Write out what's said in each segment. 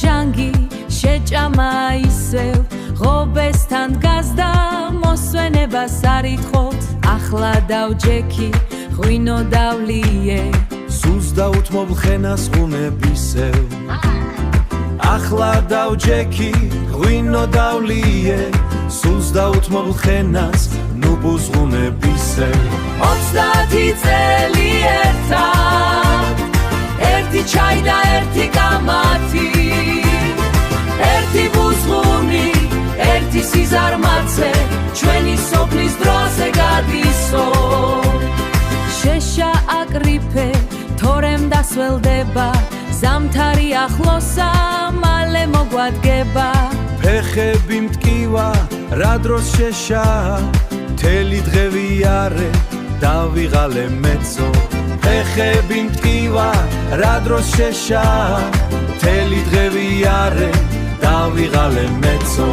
ჟანგი შეჭამა ისევ ღობესთან დგას და მოსვენებას არ ითხოვთ ახლა დავჯექი ღვინო დავლიე სულს დაუთმობ ხენას ღუნებისევ ახლა დავჯექი ღვინო დავლიე სულს დაუთმობ ხენას ნუბუს ღუნებისევ 30 წელი ერთად ერთი ჩაი და ერთი კამათი ერთი ბუზღუნი ერთი სიზარმაცე ჩვენი სოფლის დროზე გადისო შეშა აკრიფე თორემ დასველდება ზამთარი ახლოსა მალე მოგვადგება ფეხები მტკივა რა დროს შეშა მთელი დღე ვიარე დავიღალე მეცო ფეხები მტკივა რა დროს შეშა მთელი დღე ვიარე დავიღალე მეცო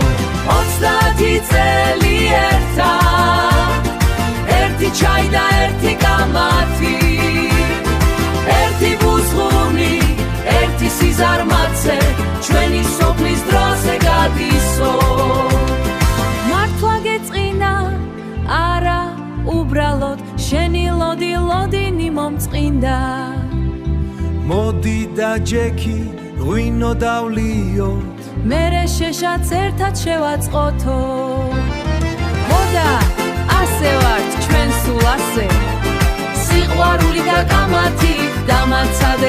30 წელი ერთად ერთი ჩაი და ერთი კამათი ერთი ბუზღუნი ერთი სიზარმაცე ჩვენი სოფლის დროზე გადისო მართლა გეწყინა არა უბრალოდ შენი ლოდი ლოდინი მომწყინდა მოდი დაჯექი ღვინო დავლიოთ მერე შეშაც ერთად შევაწყოთო მოდა ასე ვართ ჩვენ სულ ასე სიყვარული და კამათი დამაცადე